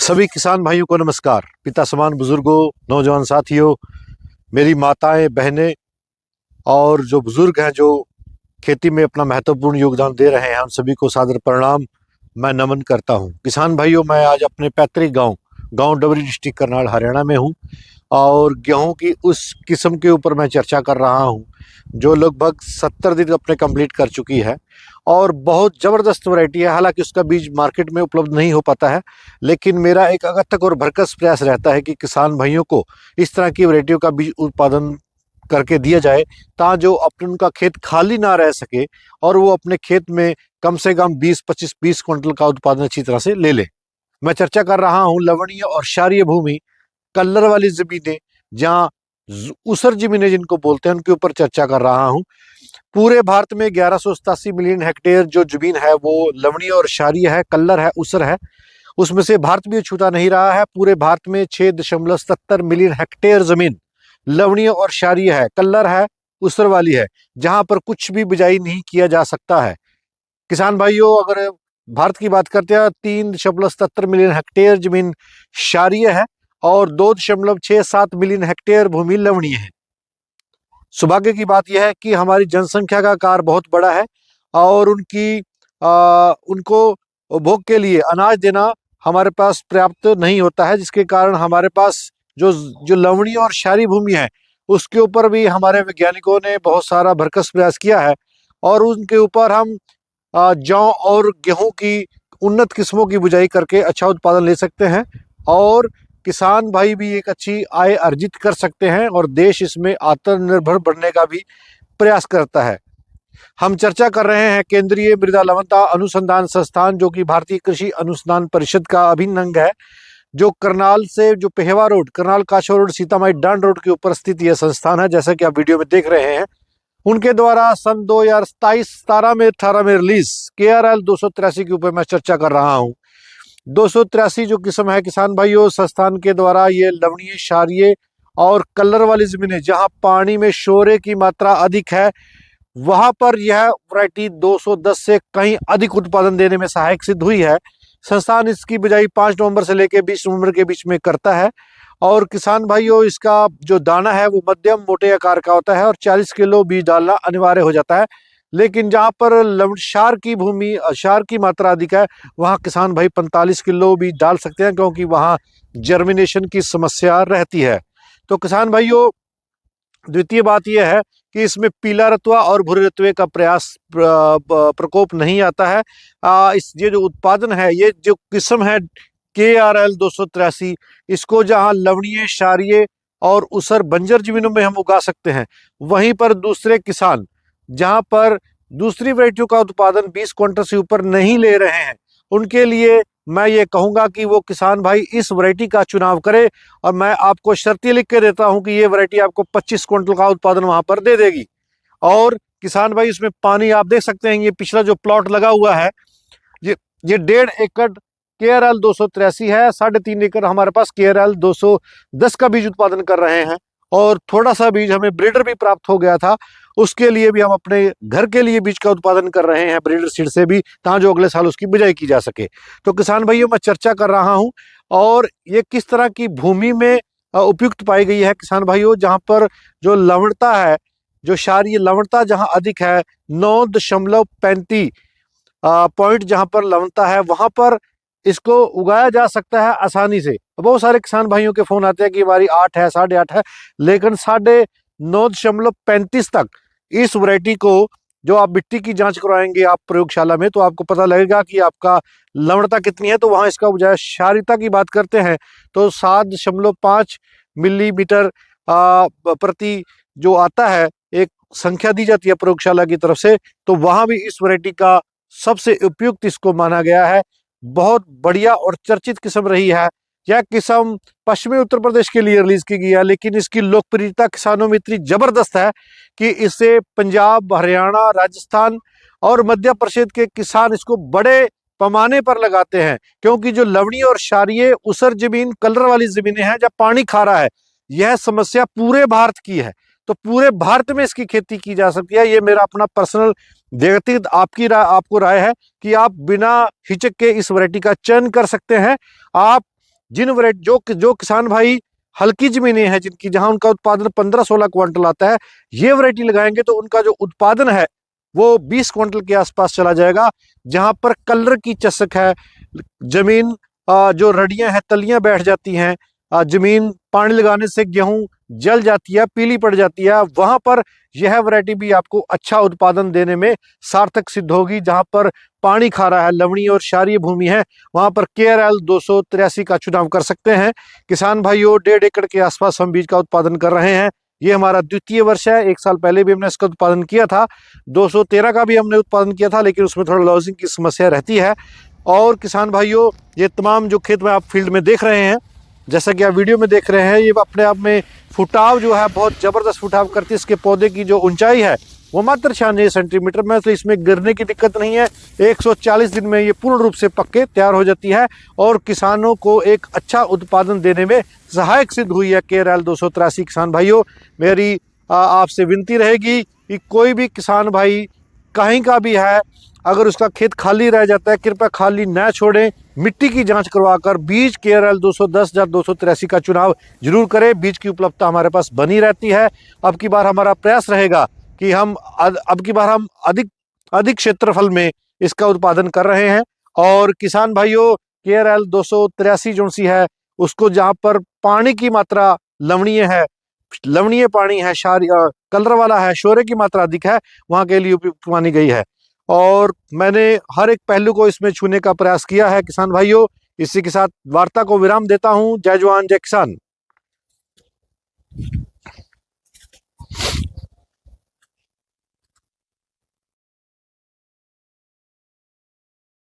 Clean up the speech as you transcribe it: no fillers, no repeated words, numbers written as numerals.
सभी किसान भाइयों को नमस्कार। पिता समान बुजुर्गों, नौजवान साथियों, मेरी माताएं, बहनें और जो बुजुर्ग हैं जो खेती में अपना महत्वपूर्ण योगदान दे रहे हैं, हम सभी को सादर प्रणाम, मैं नमन करता हूं। किसान भाइयों, मैं आज अपने पैतृक गांव डबरी, डिस्ट्रिक्ट करनाल, हरियाणा में हूं और गेहूं की उस किस्म के ऊपर मैं चर्चा कर रहा हूं जो लगभग 70 दिन अपने कंप्लीट कर चुकी है और बहुत ज़बरदस्त वैरायटी है। हालांकि उसका बीज मार्केट में उपलब्ध नहीं हो पाता है, लेकिन मेरा एक अथक और भरकस प्रयास रहता है कि किसान भाइयों को इस तरह की वैरायटियों का बीज उत्पादन करके दिया जाए ताकि जो अपने उनका खेत खाली ना रह सके और वो अपने खेत में कम से कम 20 क्विंटल का उत्पादन अच्छी तरह से ले ले। मैं चर्चा कर रहा हूँ लवणीय और क्षारीय भूमि, कल्लर वाली जमीनें, जहाँ ऊसर जमीनें जिनको बोलते हैं, उनके ऊपर चर्चा कर रहा हूँ। पूरे भारत में 1187 मिलियन हेक्टेयर जो जमीन है वो लवणीय और क्षारीय है, कल्लर है, ऊसर है। उसमें से भारत भी छूटा नहीं रहा है। पूरे भारत में 6.70 मिलियन हेक्टेयर जमीन लवणीय और क्षारीय है, कल्लर है, ऊसर वाली है, जहां पर कुछ भी बिजाई नहीं किया जा सकता है। किसान भाइयों, अगर भारत की बात करते हैं, 3.77 मिलियन हेक्टेयर जमीन क्षारीय है और 2.67 मिलियन हेक्टेयर भूमि लवणीय है। सौभाग्य की बात यह है कि हमारी जनसंख्या का आकार बहुत बड़ा है और उनको उपभोग के लिए अनाज देना हमारे पास पर्याप्त नहीं होता है, जिसके कारण हमारे पास जो जो लवणीय और क्षारीय भूमि है उसके ऊपर भी हमारे वैज्ञानिकों ने बहुत सारा भरकस प्रयास किया है और उनके ऊपर हम जौ और गेहूं की उन्नत किस्मों की बुआई करके अच्छा उत्पादन ले सकते हैं और किसान भाई भी एक अच्छी आय अर्जित कर सकते हैं और देश इसमें आत्मनिर्भर बनने का भी प्रयास करता है। हम चर्चा कर रहे हैं केंद्रीय मृदा लवणता अनुसंधान संस्थान, जो कि भारतीय कृषि अनुसंधान परिषद का अभिन्न अंग है, जो करनाल से जो Pehowa road, Karnal Kachhwa road, Sitamarhi Dand road के ऊपर स्थित यह संस्थान है, जैसा कि आप वीडियो में देख रहे हैं। उनके द्वारा सन 2027-18 में रिलीज KRL 283 के ऊपर मैं चर्चा कर रहा हूँ। 283 जो किस्म है किसान भाइयों, संस्थान के द्वारा ये लवणीय, क्षारीय और कलर वाली जमीनें जहां पानी में शोरे की मात्रा अधिक है, वहां पर यह वैरायटी 210 से कहीं अधिक उत्पादन देने में सहायक सिद्ध हुई है। संस्थान इसकी बिजाई 5 नवंबर से लेकर 20 नवंबर के बीच में करता है और किसान भाइयों, इसका जो दाना है वो मध्यम मोटे आकार का होता है और 40 किलो बीज डालना अनिवार्य हो जाता है। लेकिन जहाँ पर क्षार की भूमि, क्षार की मात्रा अधिक है, वहाँ किसान भाई 45 किलो बीज डाल सकते हैं, क्योंकि वहाँ जर्मिनेशन की समस्या रहती है। तो किसान भाइयों, द्वितीय बात यह है कि इसमें पीला रतुआ और भूरे रतुए का प्रकोप नहीं आता है। ये जो उत्पादन है, ये जो किस्म है KRL 283, इसको जहां लवणीय, क्षारीय और ऊसर बंजर जमीनों में हम उगा सकते हैं, वहीं पर दूसरे किसान जहां पर दूसरी वैरायटियों का उत्पादन 20 क्विंटल से ऊपर नहीं ले रहे हैं, उनके लिए मैं ये कहूंगा कि वो किसान भाई इस वैरायटी का चुनाव करे और मैं आपको शर्तें लिख के देता हूं कि ये वैरायटी आपको 25 क्विंटल का उत्पादन वहां पर दे देगी। और किसान भाई, इसमें पानी आप देख सकते हैं, ये पिछला जो प्लॉट लगा हुआ है, ये 1.5 एकड़ KRL 283 है, 3.5 एकड़ हमारे पास KRL 210 का बीज उत्पादन कर रहे हैं और थोड़ा सा बीज हमें ब्रीडर भी प्राप्त हो गया था, उसके लिए भी हम अपने घर के लिए बीज का उत्पादन कर रहे हैं ब्रीडर सीड से भी, ताकि जो अगले साल उसकी बिजाई की जा सके। तो किसान भाइयों, मैं चर्चा कर रहा हूं और ये किस तरह की भूमि में उपयुक्त पाई गई है किसान भाइयों, जहां पर जो लवणता है, जो क्षारीय लवणता जहां अधिक है, 9.35 पॉइंट जहां पर लवणता है, वहां पर इसको उगाया जा सकता है आसानी से। बहुत सारे किसान भाइयों के फोन आते हैं कि हमारी 8 है, 8.5 है, लेकिन 9.35 तक इस वैरायटी को, जो आप मिट्टी की जांच करवाएंगे आप प्रयोगशाला में, तो आपको पता लगेगा कि आपका लवणता कितनी है। तो वहां इसका उपजाया, क्षारीयता की बात करते हैं तो 7.5 मिलीमीटर प्रति जो आता है, एक संख्या दी जाती है प्रयोगशाला की तरफ से, तो वहां भी इस वैरायटी का सबसे उपयुक्त इसको माना गया है। बहुत बढ़िया और चर्चित किस्म रही है। यह किस्म पश्चिमी उत्तर प्रदेश के लिए रिलीज की गई है, लेकिन इसकी लोकप्रियता किसानों में इतनी जबरदस्त है कि इसे पंजाब, हरियाणा, राजस्थान और मध्य प्रदेश के किसान इसको बड़े पैमाने पर लगाते हैं, क्योंकि जो लवणीय और क्षारीय ऊसर जमीन, कलर वाली जमीनें हैं जब पानी खारा है, यह समस्या पूरे भारत की है। तो पूरे भारत में इसकी खेती की जा सकती है। ये मेरा अपना पर्सनल व्यक्तिगत आपको राय है कि आप बिना हिचक के इस वैरायटी का चयन कर सकते हैं। आप जिन वैरायटी जो किसान भाई हल्की जमीनें हैं जिनकी, जहां उनका उत्पादन 15-16 क्विंटल आता है, ये वैरायटी लगाएंगे तो उनका जो उत्पादन है वो 20 क्विंटल के आसपास चला जाएगा। जहां पर कलर की चसक है, जमीन जो रडियां हैं, तलियां बैठ जाती हैं, जमीन पानी लगाने से गेहूं जल जाती है, पीली पड़ जाती है, वहां पर यह वैरायटी भी आपको अच्छा उत्पादन देने में सार्थक सिद्ध होगी। जहां पर पानी खा रहा है, लवणीय और क्षारीय भूमि है, वहां पर KRL 283 का चुनाव कर सकते हैं। किसान भाइयों, 1.5 एकड़ के आसपास हम बीज का उत्पादन कर रहे हैं। ये हमारा द्वितीय वर्ष है। 1 साल पहले भी हमने इसका उत्पादन किया था, 213 का भी हमने उत्पादन किया था, लेकिन उसमें थोड़ा लॉजिंग की समस्या रहती है। और किसान भाइयों, ये तमाम जो खेत में आप फील्ड में देख रहे हैं, जैसा कि आप वीडियो में देख रहे हैं, ये अपने आप में फुटाव जो है बहुत जबरदस्त फुटाव करती है। इसके पौधे की जो ऊंचाई है वो मात्र 96 सेंटीमीटर में, तो इसमें गिरने की दिक्कत नहीं है। 140 दिन में ये पूर्ण रूप से पक्के तैयार हो जाती है और किसानों को एक अच्छा उत्पादन देने में सहायक सिद्ध हुई है KRL 283। किसान भाइयों, मेरी आपसे विनती रहेगी कि कोई भी किसान भाई कहीं का भी है, अगर उसका खेत खाली रह जाता है, कृपया खाली न छोड़ें। मिट्टी की जांच करवाकर बीज KRL 210 या 283 का चुनाव जरूर करें। बीज की उपलब्धता हमारे पास बनी रहती है। अब की बार हमारा प्रयास रहेगा कि हम अधिक क्षेत्रफल में इसका उत्पादन कर रहे हैं। और किसान भाइयों, KRL 283 जो सी है, उसको जहाँ पर पानी की मात्रा लवणीय है, लवणीय पानी है, कलर वाला है, शोरे की मात्रा अधिक है, वहां के लिए उपयुक्त मानी गई है। और मैंने हर एक पहलू को इसमें छूने का प्रयास किया है। किसान भाइयों, इसी के साथ वार्ता को विराम देता हूं। जय जवान जय किसान।